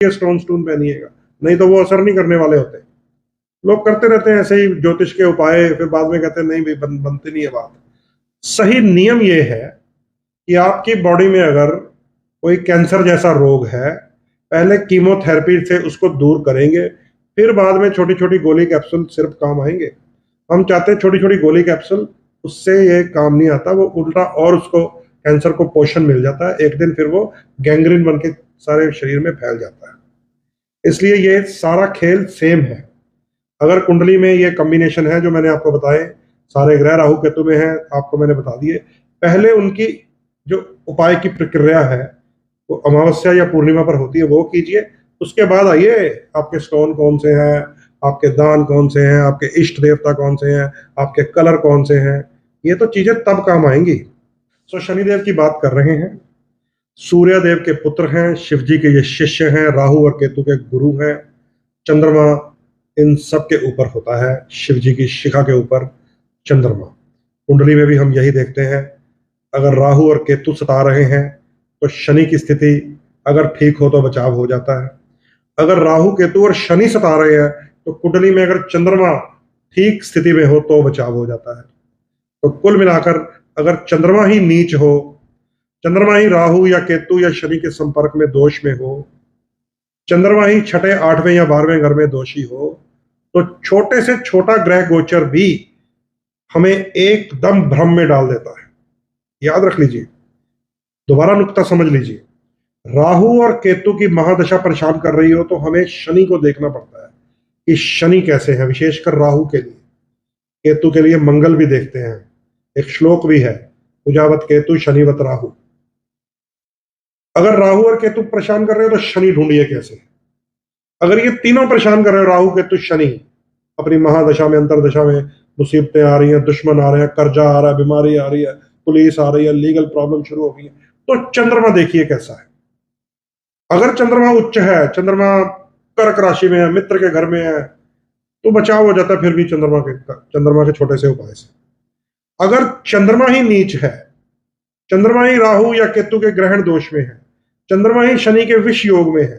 ये स्टोन पहनिएगा, नहीं तो वो असर नहीं करने वाले होते। लोग करते रहते हैं ऐसे ही ज्योतिष के उपाय, फिर बाद में कहते हैं नहीं भाई बनती नहीं है बात। सही नियम ये है कि आपकी बॉडी में अगर कोई कैंसर जैसा रोग है, पहले कीमोथेरेपी से उसको दूर करेंगे, फिर बाद में छोटी छोटी गोली कैप्सूल सिर्फ काम आएंगे। हम चाहते हैं छोटी छोटी गोली कैप्सूल, उससे ये काम नहीं आता, वो उल्टा और उसको कैंसर को पोषण मिल जाता है, एक दिन फिर वो गैंग्रीन बन के सारे शरीर में फैल जाता है। इसलिए ये सारा खेल सेम है। अगर कुंडली में ये कॉम्बिनेशन है जो मैंने आपको बताए, सारे ग्रह राहु केतु में है, आपको मैंने बता दिए, पहले उनकी जो उपाय की प्रक्रिया है वो अमावस्या या पूर्णिमा पर होती है, वो कीजिए। उसके बाद आइए आपके स्टोन कौन से हैं, आपके दान कौन से हैं, आपके इष्ट देवता कौन से हैं, आपके कलर कौन से हैं, ये तो चीजें तब काम आएंगी। सो शनिदेव की बात कर रहे हैं, सूर्य देव के पुत्र हैं, शिव जी के ये शिष्य हैं, राहु और केतु के गुरु हैं, चंद्रमा इन सब के ऊपर होता है, शिव जी की शिखा के ऊपर चंद्रमा। कुंडली में भी हम यही देखते हैं, अगर राहु और केतु सता रहे हैं तो शनि की स्थिति अगर ठीक हो तो बचाव हो जाता है। अगर राहु केतु और शनि सता रहे हैं तो कुंडली में अगर चंद्रमा ठीक स्थिति में हो तो बचाव हो जाता है। तो कुल मिलाकर अगर चंद्रमा ही नीच हो, चंद्रमा ही राहु या केतु या शनि के संपर्क में दोष में हो, चंद्रमा ही छठे आठवें या 12वें घर में दोषी हो, तो छोटे से छोटा ग्रह गोचर भी हमें एकदम भ्रम में डाल देता है। याद रख लीजिए, दोबारा नुक्ता समझ लीजिए, राहु और केतु की महादशा परेशान कर रही हो तो हमें शनि को देखना पड़ता है कि शनि कैसे है, विशेषकर राहु के लिए। केतु के लिए मंगल भी देखते हैं, एक श्लोक भी है, कुजावत केतु शनिवत राहु। अगर राहु और केतु परेशान कर रहे हो तो शनि ढूंढिए कैसे। अगर ये तीनों परेशान कर रहे हो, राहु केतु शनि, अपनी महादशा में अंतरदशा में मुसीबतें आ रही हैं, दुश्मन आ रहे हैं, कर्जा आ रहा है, बीमारी आ रही है, पुलिस आ रही है, लीगल प्रॉब्लम शुरू हो गई है, तो चंद्रमा देखिए कैसा है। अगर चंद्रमा उच्च है, चंद्रमा कर्क राशि में है, मित्र के घर में है, तो बचाव हो जाता है फिर भी चंद्रमा के छोटे से उपाय से। अगर चंद्रमा ही नीच है, चंद्रमा ही राहु या केतु के ग्रहण दोष में है, चंद्रमा ही शनि के विष योग में है,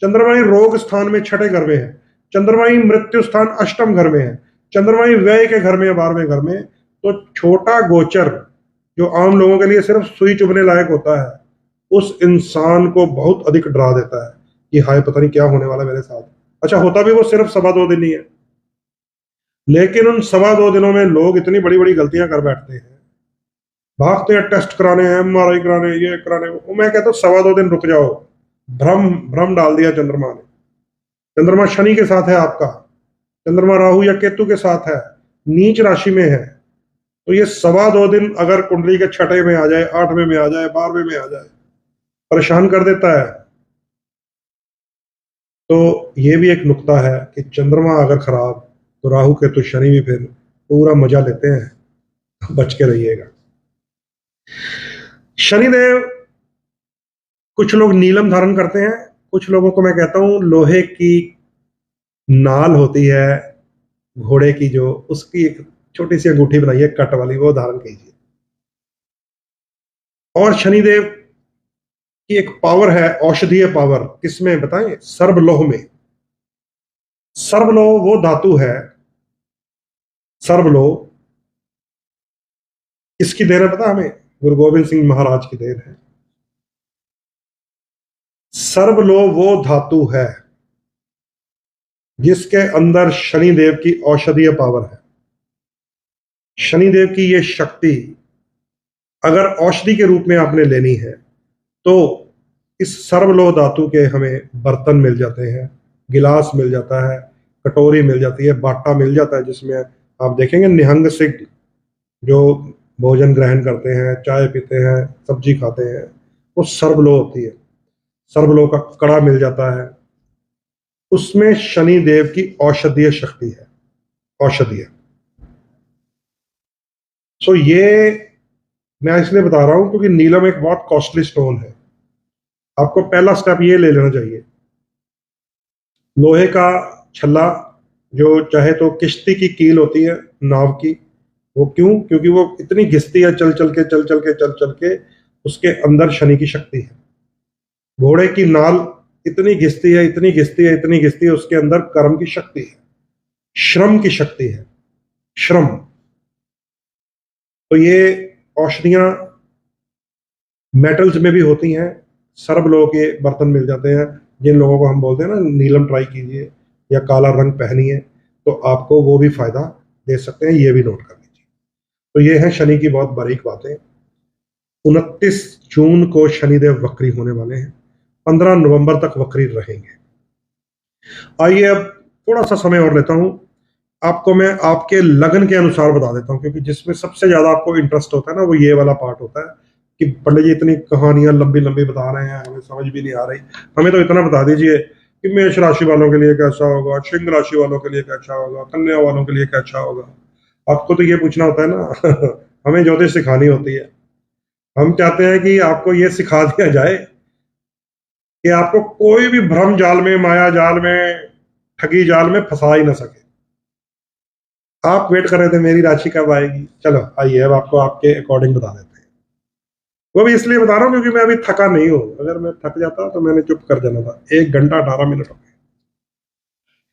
चंद्रमा ही रोग स्थान में छठे घर में है, चंद्रमा ही मृत्यु स्थान अष्टम घर में है, चंद्रमा ही व्यय के घर में 12वें घर में, तो छोटा गोचर जो आम लोगों के लिए सिर्फ सुई चुभने लायक होता है, उस इंसान को बहुत अधिक डरा देता है कि हाय पता नहीं क्या होने वाला मेरे साथ। अच्छा, होता भी वो सिर्फ 2.25 दिन ही है, लेकिन उन 2.25 दिनों में लोग इतनी बड़ी बड़ी गलतियां कर बैठते हैं, भागते हैं टेस्ट कराने, MRI कराने, ये कराने, वो मैं कहता हूँ 2.25 दिन रुक जाओ। भ्रम भ्रम डाल दिया चंद्रमा ने। चंद्रमा शनि के साथ है आपका, चंद्रमा राहु या केतु के साथ है, नीच राशि में है, तो ये 2.25 दिन अगर कुंडली के छठे में आ जाए, 8वें में आ जाए, 12वें में आ जाए, परेशान कर देता है। तो ये भी एक नुक्ता है कि चंद्रमा अगर खराब तो राहु केतु शनि भी फिर पूरा मजा लेते हैं, बच के रहिएगा। शनिदेव, कुछ लोग नीलम धारण करते हैं, कुछ लोगों को मैं कहता हूं लोहे की नाल होती है घोड़े की, जो उसकी एक छोटी सी अंगूठी बनाइए कट वाली, वो धारण कीजिए। और शनिदेव की एक पावर है, औषधीय पावर, किसमें बताएं? सर्वलोह में। सर्वलोह वो धातु है, सर्वलोह किसकी देन है पता हमें? गुरु गोविंद सिंह महाराज की देन है। सर्वलोह वो धातु है जिसके अंदर शनिदेव की औषधीय पावर है। शनिदेव की ये शक्ति अगर औषधि के रूप में आपने लेनी है तो इस सर्वलोह धातु के हमें बर्तन मिल जाते हैं, गिलास मिल जाता है, कटोरी मिल जाती है, बाटा मिल जाता है, जिसमें आप देखेंगे निहंग सिद्ध जो भोजन ग्रहण करते हैं, चाय पीते हैं, सब्जी खाते हैं, वो सर्वलोह होती है। सर्वलोह का कड़ा मिल जाता है, उसमें शनि देव की औषधीय शक्ति है, औषधीय। सो ये मैं इसलिए बता रहा हूं क्योंकि नीलम एक बहुत कॉस्टली स्टोन है। आपको पहला स्टेप ये ले लेना चाहिए, लोहे का छल्ला, जो चाहे तो किश्ती की कील होती है नाव की, वो क्यों? क्योंकि वो इतनी घिसती है चल चल के उसके अंदर शनि की शक्ति है। घोड़े की नाल इतनी घिसती है, इतनी घिसती है, इतनी घिसती है, उसके अंदर कर्म की शक्ति है, श्रम की शक्ति है, श्रम। तो ये औषधियां मेटल्स में भी होती हैं, सर्ब लोगों के बर्तन मिल जाते हैं, जिन लोगों को हम बोलते हैं ना नीलम ट्राई कीजिए या काला रंग पहनिए, तो आपको वो भी फायदा दे सकते हैं, ये भी नोट कर लीजिए। तो ये है शनि की बहुत बारीक बातें। 29 जून को शनिदेव वक्री होने वाले हैं, 15 नवंबर तक वक्री रहेंगे। आइए अब थोड़ा सा समय और लेता हूं, आपको मैं आपके लगन के अनुसार बता देता हूं, क्योंकि जिसमें सबसे ज्यादा आपको इंटरेस्ट होता है ना, वो ये वाला पार्ट होता है कि पंडित जी इतनी कहानियां लंबी लंबी बता रहे हैं, हमें समझ भी नहीं आ रही, हमें तो इतना बता दीजिए कि मेष राशि वालों के लिए कैसा होगा, सिंह राशि वालों के लिए कैसा होगा, कन्या वालों के लिए कैसा होगा। आपको तो ये पूछना होता है ना हमें ज्योतिष सिखानी होती है। हम चाहते हैं कि आपको ये सिखा दिया जाए कि आपको कोई भी भ्रम जाल में, माया जाल में, ठगी जाल में फंसा ही ना सके। आप वेट कर रहे थे मेरी राशि कब आएगी, चलो आइए अब आपको आपके अकॉर्डिंग बता देते हैं। वो भी इसलिए बता रहा हूँ क्योंकि मैं अभी थका नहीं हूं, अगर मैं थक जाता तो मैंने चुप कर जाना था। 1 घंटा 18 मिनट हो गए।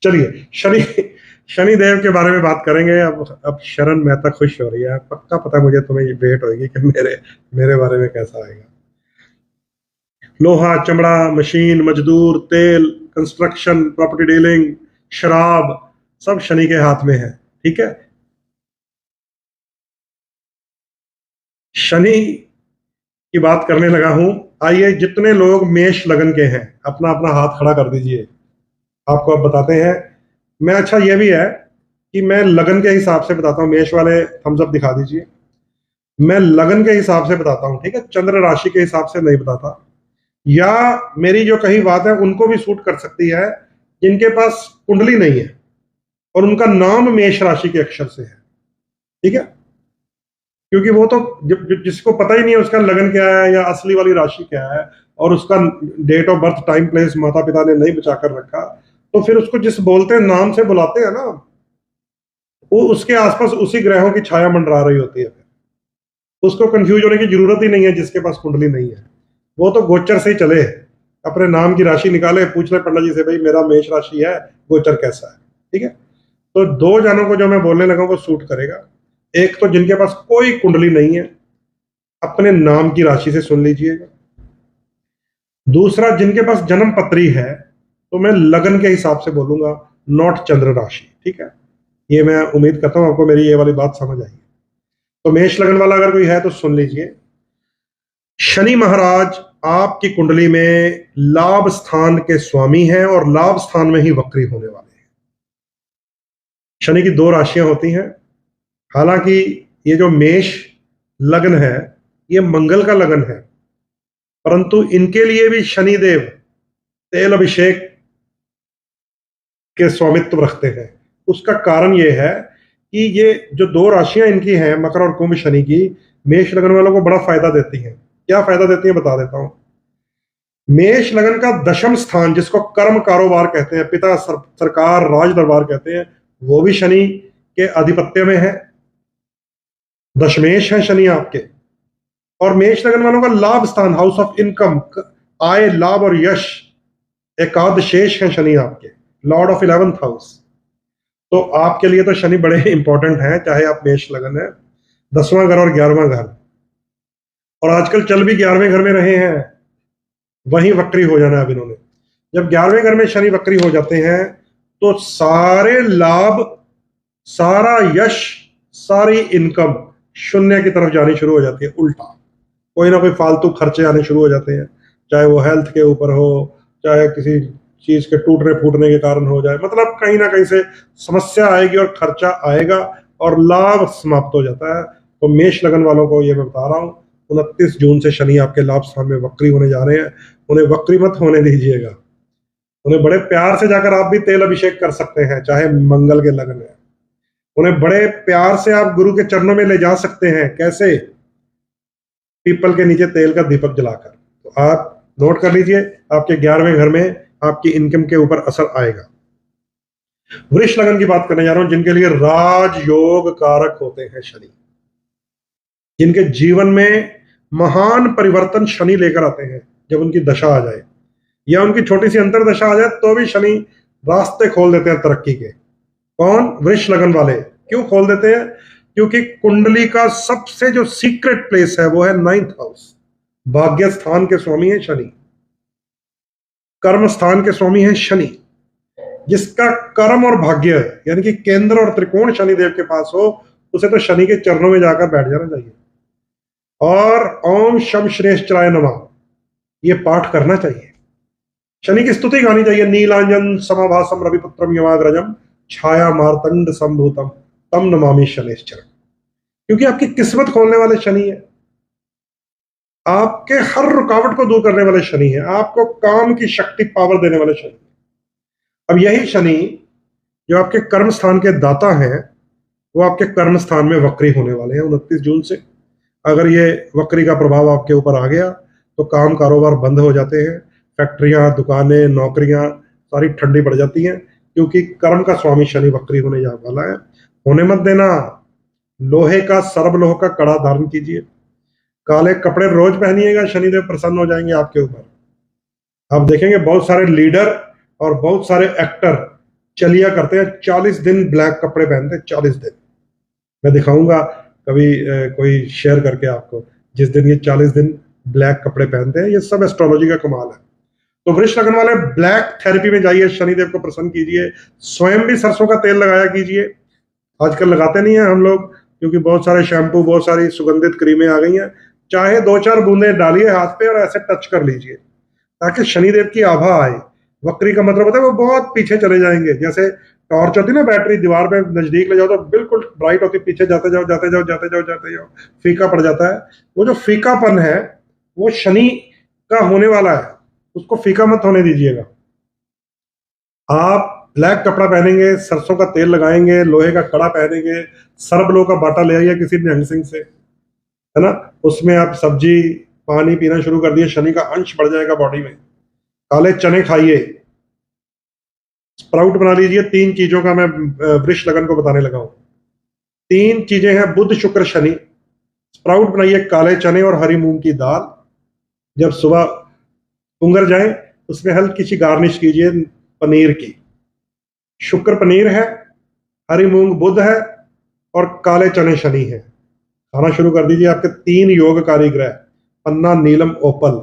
चलिए शनि देव के बारे में बात करेंगे। अब शरण मेहता खुश हो रही है, पक्का पता मुझे तुम्हें वेट होगी कि मेरे बारे में कैसा आएगा। लोहा, चमड़ा, मशीन, मजदूर, तेल, कंस्ट्रक्शन, प्रॉपर्टी डीलिंग, शराब, सब शनि के हाथ में है। ठीक है, शनि की बात करने लगा हूं। आइए जितने लोग मेष लगन के हैं अपना अपना हाथ खड़ा कर दीजिए, आपको अब बताते हैं। मैं अच्छा ये भी है कि मैं लगन के हिसाब से बताता हूं, मेष वाले थम्स अप दिखा दीजिए। मैं लगन के हिसाब से बताता हूं, ठीक है, चंद्र राशि के हिसाब से नहीं बताता। या मेरी जो कही बात है उनको भी सूट कर सकती है जिनके पास कुंडली नहीं है और उनका नाम मेष राशि के अक्षर से है। ठीक है, क्योंकि वो तो जिसको पता ही नहीं है उसका लगन क्या है या असली वाली राशि क्या है, और उसका date of birth, time, place माता पिता ने नहीं बचा कर रखा, तो फिर उसको जिस बोलते हैं नाम से बुलाते हैं ना, वो उसके आसपास उसी ग्रहों की छाया मंडरा रही होती है। उसको कंफ्यूज होने की जरूरत ही नहीं है जिसके पास कुंडली नहीं है। वो तो गोचर से ही चले, अपने नाम की राशि निकाले, पूछ ले पंडित जी से, भाई मेरा मेष राशि है, गोचर कैसा है। ठीक है, तो 2 जानों को जो मैं बोलने लगा वो सूट करेगा। एक तो जिनके पास कोई कुंडली नहीं है, अपने नाम की राशि से सुन लीजिएगा। दूसरा, जिनके पास जन्म पत्री है, तो मैं लगन के हिसाब से बोलूंगा, नॉट चंद्र राशि। ठीक है, ये मैं उम्मीद करता हूं आपको मेरी ये वाली बात समझ आई। तो मेष लगन वाला अगर कोई है तो सुन लीजिए। शनि महाराज आपकी कुंडली में लाभ स्थान के स्वामी हैं और लाभ स्थान में ही वक्री होने वाले हैं। शनि की 2 राशियां होती हैं। हालांकि ये जो मेष लगन है ये मंगल का लगन है, परंतु इनके लिए भी शनिदेव तेल अभिषेक के स्वामित्व रखते हैं। उसका कारण ये है कि ये जो 2 राशियां इनकी हैं, मकर और कुंभ, शनि की, मेष लगन वालों को बड़ा फायदा देती हैं। क्या फायदा देती है बता देता हूं। मेष लगन का 10वीं स्थान, जिसको कर्म कारोबार कहते हैं, पिता सरकार राज दरबार कहते हैं, वो भी शनि के आधिपत्य में है। दशमेश है शनि आपके। और मेष लगन वालों का लाभ स्थान, हाउस ऑफ इनकम, आय, लाभ और यश, एकादशेष है शनि आपके, लॉर्ड ऑफ 11th हाउस। तो आपके लिए तो शनि बड़े इंपॉर्टेंट हैं, चाहे आप मेष लगन है। 10वां घर और 11वां घर, और आजकल चल भी 11वें घर में रहे हैं, वहीं वक्री हो जाना है अब इन्होंने। जब 11वें घर में शनि वक्री हो जाते हैं तो सारे लाभ, सारा यश, सारी इनकम शून्य की तरफ जानी शुरू हो जाती है। उल्टा कोई ना कोई फालतू खर्चे आने शुरू हो जाते हैं, चाहे वो हेल्थ के ऊपर हो, चाहे किसी चीज के टूटने फूटने के कारण हो जाए, मतलब कहीं ना कहीं से समस्या आएगी और खर्चा आएगा और लाभ समाप्त हो जाता है। तो मेष लगन वालों को ये मैं बता रहा हूं, 29 जून से शनि आपके लाभ स्थान में वक्री होने जा रहे हैं। उन्हें वक्री मत होने दीजिएगा। उन्हें बड़े प्यार से जाकर आप भी तेल अभिषेक कर सकते हैं, चाहे मंगल के लगन है। उन्हें बड़े प्यार से आप गुरु के चरणों में ले जा सकते हैं। कैसे? पीपल के नीचे तेल का दीपक जलाकर। तो आप नोट कर लीजिए, आपके 11वें घर में आपकी इनकम के ऊपर असर आएगा। वृष लगन की बात करने जा रहा हूं, जिनके लिए राजयोग कारक होते हैं शनि, जिनके जीवन में महान परिवर्तन शनि लेकर आते हैं जब उनकी दशा आ जाए। या उनकी छोटी सी अंतरदशा आ जाए तो भी शनि रास्ते खोल देते हैं तरक्की के। कौन? वृष लगन वाले। क्यों खोल देते हैं? क्योंकि कुंडली का सबसे जो सीक्रेट प्लेस है वो है 9th हाउस। भाग्य स्थान के स्वामी है शनि, कर्म स्थान के स्वामी है शनि। जिसका कर्म और भाग्य यानी कि केंद्र और त्रिकोण शनिदेव के पास हो, उसे तो शनि के चरणों में जाकर बैठ जाना चाहिए और ओम शम श्रेष्ठराय नमः ये पाठ करना चाहिए। शनि की स्तुति गानी चाहिए। नीलांजन समाभासम रविपुत्रम यमाग्रजम छाया मार्तंड संभूतम तम नमामि शनिश्चर। क्योंकि आपकी किस्मत खोलने वाले शनि है, आपके हर रुकावट को दूर करने वाले शनि है, आपको काम की शक्ति पावर देने वाले शनि। अब यही शनि जो आपके कर्म स्थान के दाता हैं वो आपके कर्म स्थान में वक्री होने वाले हैं 29 जून से। अगर ये वक्री का प्रभाव आपके ऊपर आ गया तो काम कारोबार बंद हो जाते हैं, फैक्ट्रियां, दुकानें, नौकरियां सारी ठंडी पड़ जाती हैं, क्योंकि कर्म का स्वामी शनि वक्री होने जा वाला है। होने मत देना। लोहे का, सर्वलोह का कड़ा धारण कीजिए, काले कपड़े रोज पहनिएगा, शनिदेव प्रसन्न हो जाएंगे आपके ऊपर। आप देखेंगे बहुत सारे लीडर और बहुत सारे एक्टर चलिया करते हैं 40 दिन ब्लैक कपड़े पहनते हैं, 40 दिन। मैं दिखाऊंगा कभी कोई शेयर करके आपको, जिस दिन ये 40 दिन ब्लैक कपड़े पहनते हैं। ये सब एस्ट्रोलॉजी का कमाल है। तो वृष लगन वाले ब्लैक थेरेपी में जाइए, शनिदेव को प्रसन्न कीजिए। स्वयं भी सरसों का तेल लगाया कीजिए। आजकल लगाते नहीं है हम लोग, क्योंकि बहुत सारे शैम्पू, बहुत सारी सुगंधित क्रीमें आ गई हैं। चाहे 2-4 बूंदे डालिए हाथ पे और ऐसे टच कर लीजिए ताकि शनिदेव की आभा आए। वक्री का मतलब होता है वो बहुत पीछे चले जाएंगे। जैसे टॉर्च होती है ना, बैटरी दीवार पे नजदीक ले जाओ तो बिल्कुल ब्राइट होती, पीछे जाते जाओ जाते जाओ जाते जाओ जाते जाओ, फीका पड़ जाता है। वो जो फीकापन है वो शनि का होने वाला है, उसको फीका मत होने दीजिएगा। आप ब्लैक कपड़ा पहनेंगे, सरसों का तेल लगाएंगे, लोहे का कड़ा पहनेंगे, सर्वलोह का बाटा ले आइए किसी निहंग सिंह से, है ना, उसमें आप सब्जी पानी पीना शुरू कर दिए, शनि का अंश बढ़ जाएगा बॉडी में। काले चने खाइए, स्प्राउट बना लीजिए। 3 चीजों का मैं वृष लगन को बताने लगा हूं। 3 चीजें हैं, बुध शुक्र शनि। स्प्राउट बनाइए, काले चने और हरी मूंग की दाल। जब सुबह पुंगर जाए उसमें हल्की सी गार्निश कीजिए पनीर की। शुक्र पनीर है, हरी मूंग बुध है और काले चने शनि है। खाना शुरू कर दीजिए। आपके 3 योगकारी ग्रह पन्ना, नीलम, ओपल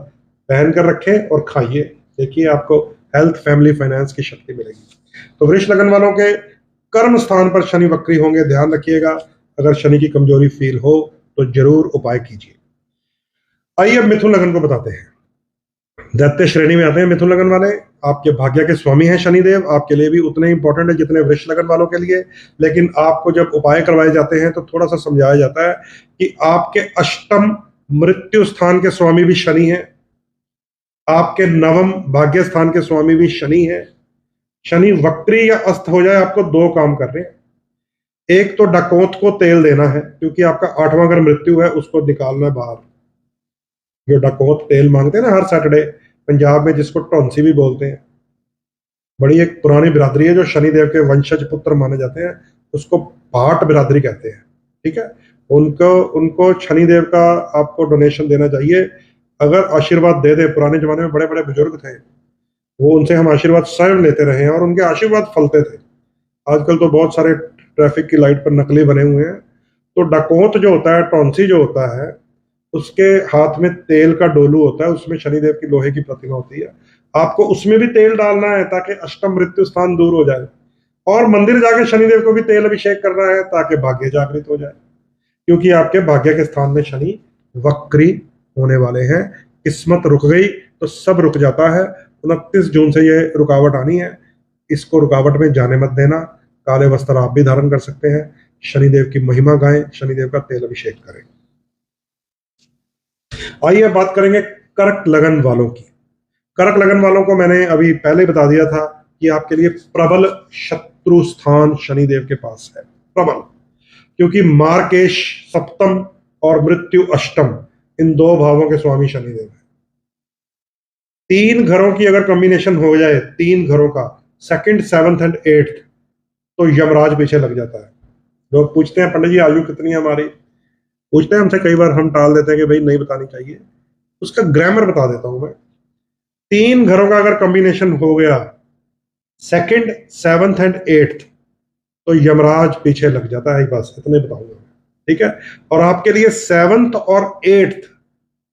पहन कर रखें और खाइए। देखिए आपको हेल्थ, फैमिली, फाइनेंस की शक्ति मिलेगी। तो वृष लगन वालों के कर्म स्थान पर शनि वक्री होंगे, ध्यान रखिएगा। अगर शनि की कमजोरी फील हो तो जरूर उपाय कीजिए। आइए अब मिथुन लगन को बताते हैं। दैत्य श्रेणी में आते हैं मिथुन लगन वाले। आपके भाग्य के स्वामी हैं शनिदेव, आपके लिए भी उतने इंपॉर्टेंट है जितने वृष लगन वालों के लिए। लेकिन आपको जब उपाय करवाए जाते हैं तो थोड़ा सा समझाया जाता है कि आपके अष्टम मृत्यु स्थान के स्वामी भी शनि है, आपके नवम भाग्य स्थान के स्वामी भी शनि है। शनि वक्री या अस्त हो जाए, आपको 2 काम कर रहे हैं। एक तो डकौत को तेल देना है, क्योंकि आपका 8वां घर मृत्यु है, उसको निकालना है बाहर। जो डकौत तेल मांगते हैं ना हर सैटरडे, पंजाब में जिसको टौंसी भी बोलते हैं, बड़ी एक पुरानी बिरादरी है जो शनिदेव के वंशज पुत्र माने जाते हैं, उसको भाट बिरादरी कहते हैं। ठीक है, उनको शनिदेव का आपको डोनेशन देना चाहिए। अगर आशीर्वाद दे दे, पुराने जमाने में बड़े बड़े बुजुर्ग थे, वो उनसे हम आशीर्वाद स्वयं लेते रहे हैं और उनके आशीर्वाद फलते थे। आजकल तो बहुत सारे ट्रैफिक की लाइट पर नकली बने हुए हैं। तो डकौत जो होता है, टौंसी जो होता है, उसके हाथ में तेल का डोलू होता है, उसमें शनिदेव की लोहे की प्रतिमा होती है। आपको उसमें भी तेल डालना है ताकि अष्टम मृत्यु स्थान दूर हो जाए, और मंदिर जाके शनिदेव को भी तेल अभिषेक करना है ताकि भाग्य जागृत हो जाए। क्योंकि आपके भाग्य के स्थान में शनि वक्री होने वाले हैं। किस्मत रुक गई तो सब रुक जाता है। 29 जून से ये रुकावट आनी है, इसको रुकावट में जाने मत देना। काले वस्त्र आप भी धारण कर सकते हैं। शनिदेव की महिमा गाएं, शनिदेव का तेल अभिषेक करें। आइए बात करेंगे कर्क लगन वालों की। कर्क लगन वालों को मैंने अभी पहले बता दिया था कि आपके लिए प्रबल शत्रु स्थान शनिदेव के पास है। प्रबल, क्योंकि मार्केश सप्तम और मृत्यु अष्टम, इन 2 भावों के स्वामी शनिदेव है। 3 घरों की अगर कॉम्बिनेशन हो जाए, 3 घरों का, 2nd, 7th एंड 8th, तो यमराज पीछे लग जाता है। लोग पूछते हैं पंडित जी आयु कितनी है हमारी, पूछते हैं हमसे, कई बार हम टाल देते हैं कि भाई नहीं बतानी चाहिए। उसका ग्रामर बता देता हूं मैं। तीन घरों का अगर कॉम्बिनेशन हो गया, सेकंड, सेवंथ एंड एट्थ, तो यमराज पीछे लग जाता है। बस इतने बताऊंगा, ठीक है। और आपके लिए सेवंथ और एट्थ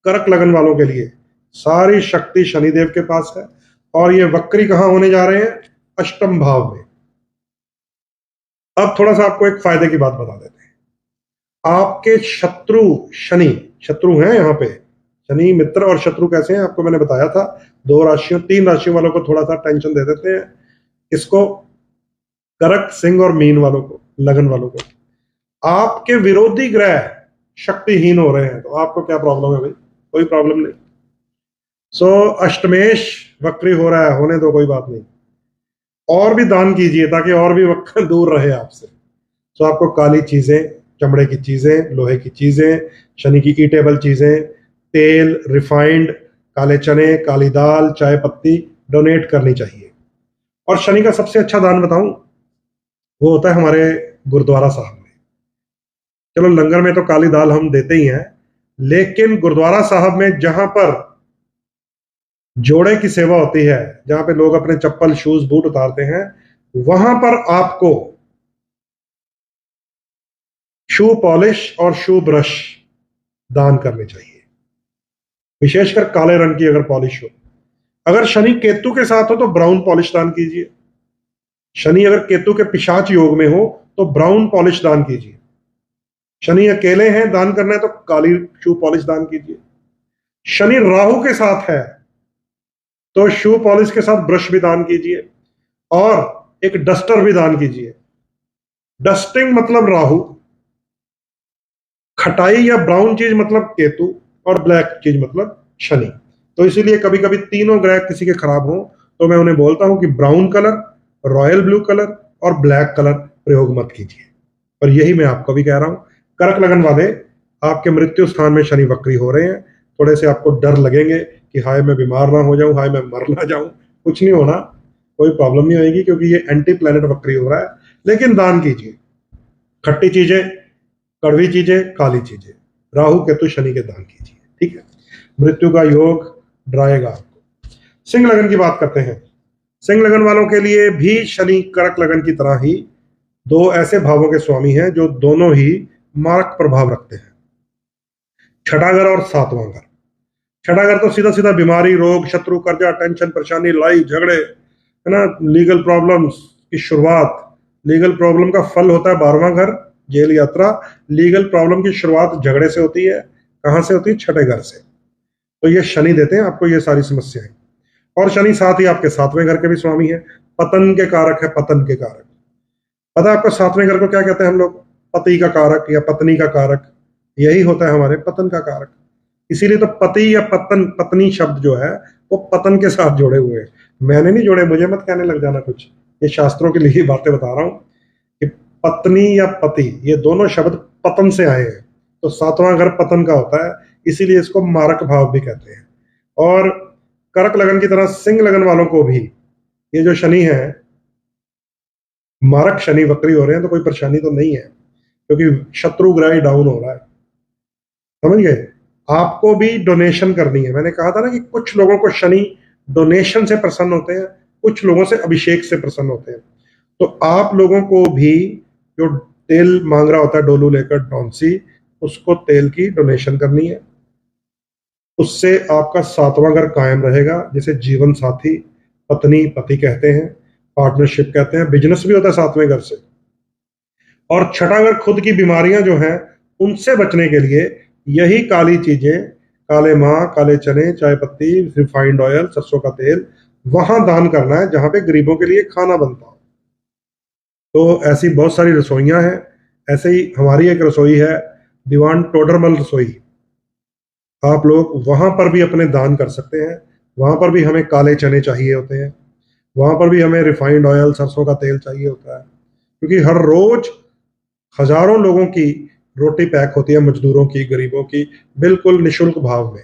कर्क लगन वालों के लिए सारी शक्ति शनिदेव के पास है। और ये वक्री कहां होने जा रहे हैं? अष्टम भाव में। अब थोड़ा सा आपको एक फायदे की बात बता देते हैं। आपके शत्रु शनि, शत्रु हैं यहाँ पे, शनि मित्र और शत्रु कैसे हैं आपको मैंने बताया था। दो राशियों, तीन राशियों वालों को थोड़ा सा टेंशन दे देते हैं, इसको कर्क, सिंह और मीन वालों को, लगन वालों को। आपके विरोधी ग्रह शक्तिहीन हो रहे हैं, तो आपको क्या प्रॉब्लम है भाई? कोई प्रॉब्लम नहीं। अष्टमेश वक्री हो रहा है, होने दो, कोई बात नहीं। और भी दान कीजिए ताकि और भी वक्र दूर रहे आपसे। आपको काली चीजें, चमड़े की चीजें, लोहे की चीजें, शनि की ईटेबल चीजें, तेल, रिफाइंड, काले चने, काली दाल, चाय पत्ती डोनेट करनी चाहिए। और शनि का सबसे अच्छा दान बताऊं, वो होता है हमारे गुरुद्वारा साहब में। चलो लंगर में तो काली दाल हम देते ही हैं, लेकिन गुरुद्वारा साहब में जहां पर जोड़े की सेवा होती है, जहां पे लोग अपने चप्पल, शूज, बूट उतारते हैं, वहां पर आपको शू पॉलिश और शू ब्रश दान करने चाहिए, विशेषकर काले रंग की अगर पॉलिश हो। अगर शनि केतु के साथ हो तो ब्राउन पॉलिश दान कीजिए। शनि अगर केतु के पिशाच योग में हो तो ब्राउन पॉलिश दान कीजिए। शनि अकेले हैं, दान करना है तो काली शू पॉलिश दान कीजिए। शनि राहु के साथ है तो शू पॉलिश के साथ ब्रश भी दान कीजिए, और एक डस्टर भी दान कीजिए। डस्टिंग मतलब राहु, खटाई या ब्राउन चीज मतलब केतु, और ब्लैक चीज मतलब शनि। तो इसीलिए कभी कभी तीनों ग्रह किसी के खराब हो तो मैं उन्हें बोलता हूं कि brown colour, royal blue colour और ब्लैक कलर प्रयोग मत कीजिए। और यही मैं आपको भी कह रहा हूं। कर्क लगन वाले, आपके मृत्यु स्थान में शनि वक्री हो रहे हैं, थोड़े से आपको डर लगेंगे कि हाय मैं बीमार ना हो जाऊं, हाय मैं मर ना जाऊं। कुछ नहीं होना, कोई प्रॉब्लम नहीं होगी, क्योंकि ये एंटी प्लेनेट वक्री हो रहा है। लेकिन दान कीजिए, खट्टी चीजें, कड़वी चीजें, काली चीजें, राहु केतु शनि के दान कीजिए, ठीक है। मृत्यु का योग डराएगा आपको। सिंह लगन की बात करते हैं। सिंह लगन वालों के लिए भी शनि कर्क लगन की तरह ही दो ऐसे भावों के स्वामी हैं जो दोनों ही मारक प्रभाव रखते हैं, छठा घर और सातवां घर। छठा घर तो सीधा सीधा बीमारी, रोग, शत्रु, कर्जा, टेंशन, परेशानी, लड़ाई झगड़े, है ना, लीगल प्रॉब्लम्स की शुरुआत। लीगल प्रॉब्लम का फल होता है 12वां घर, जेल यात्रा। लीगल प्रॉब्लम की शुरुआत झगड़े से होती है। कहां से होती है? छठे घर से। तो ये शनि देते हैं आपको ये सारी समस्याएं। और शनि साथ ही आपके सातवें घर के भी स्वामी है, पतन के कारक है, पतन के कारक। पता है आपको सातवें घर को क्या कहते हैं हम लोग? पति का कारक या पत्नी का कारक, यही होता है हमारे पतन का कारक। इसीलिए तो पति या पतन, पत्नी शब्द जो है वो पतन के साथ जोड़े हुए हैं। मैंने नहीं जोड़े, मुझे मत कहने लग जाना कुछ, ये शास्त्रों की लिखी बातें बता रहा हूं कि पत्नी या पति, ये दोनों शब्द पतन से आए हैं। तो सातवां घर पतन का होता है, इसीलिए इसको मारक भाव भी कहते हैं। और कर्क लगन की तरह सिंह लगन वालों को भी ये जो शनि है, मारक शनि वक्री हो रहे हैं, तो कोई परेशानी तो नहीं है, क्योंकि शत्रु ग्रह ही डाउन हो रहा है। समझ गए? आपको भी डोनेशन करनी है। मैंने कहा था ना कि कुछ लोगों को शनि डोनेशन से प्रसन्न होते हैं, कुछ लोगों से अभिषेक से प्रसन्न होते हैं। तो आप लोगों को भी जो तेल मांग रहा होता है डोलू लेकर डॉन्सी, उसको तेल की डोनेशन करनी है। उससे आपका सातवां घर कायम रहेगा, जिसे जीवन साथी, पत्नी, पति कहते हैं, पार्टनरशिप कहते हैं। बिजनेस भी होता है सातवें घर से। और छठा घर खुद की बीमारियां जो हैं उनसे बचने के लिए यही काली चीजें, काले माँ, काले चने, चाय पत्ती, रिफाइंड ऑयल, सरसों का तेल, वहां दान करना है जहां पे गरीबों के लिए खाना बनता हो। तो ऐसी बहुत सारी रसोइयां हैं। ऐसे ही हमारी एक रसोई है, दीवान टोडरमल रसोई। आप लोग वहां पर भी अपने दान कर सकते हैं। वहां पर भी हमें काले चने चाहिए होते हैं, वहां पर भी हमें रिफाइंड ऑयल, सरसों का तेल चाहिए होता है, क्योंकि हर रोज हजारों लोगों की रोटी पैक होती है, मजदूरों की, गरीबों की, बिल्कुल निशुल्क भाव में।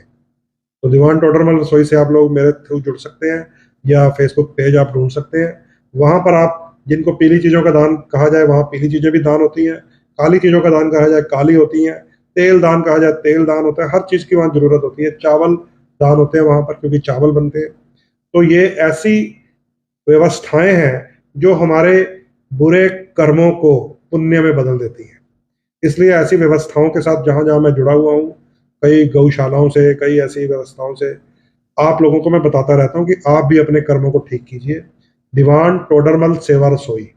तो दीवान टोडरमल रसोई से आप लोग मेरे थ्रू जुड़ सकते हैं, या फेसबुक पेज आप ढूंढ सकते हैं। वहां पर आप, जिनको पीली चीजों का दान कहा जाए, वहां पीली चीजें भी दान होती हैं। काली चीजों का दान कहा जाए, काली होती हैं। तेल दान कहा जाए, तेल दान होता है। हर चीज की वहां जरूरत होती है। चावल दान होते हैं वहां पर, क्योंकि चावल बनते हैं। तो ये ऐसी व्यवस्थाएं हैं जो हमारे बुरे कर्मों को पुण्य में बदल देती हैं। इसलिए ऐसी व्यवस्थाओं के साथ जहां जहां मैं जुड़ा हुआ हूं, कई गौशालाओं से, कई ऐसी व्यवस्थाओं से, आप लोगों को मैं बताता रहता हूं कि आप भी अपने कर्मों को ठीक कीजिए। दीवान टोडरमल सेवा रसोई,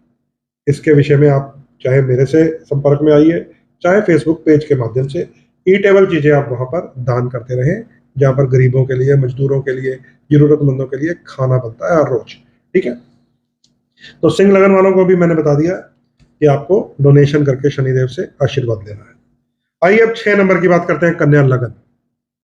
इसके विषय में आप चाहे मेरे से संपर्क में आइए, चाहे फेसबुक पेज के माध्यम से ईटेबल चीजें आप वहां पर दान करते रहें, जहां पर गरीबों के लिए, मजदूरों के लिए, जरूरतमंदों के लिए खाना बनता है हर रोज। ठीक है, तो सिंह लगन वालों को भी मैंने बता दिया कि आपको डोनेशन करके शनिदेव से आशीर्वाद लेना है। आइए अब 6 नंबर की बात करते हैं, कन्या लगन।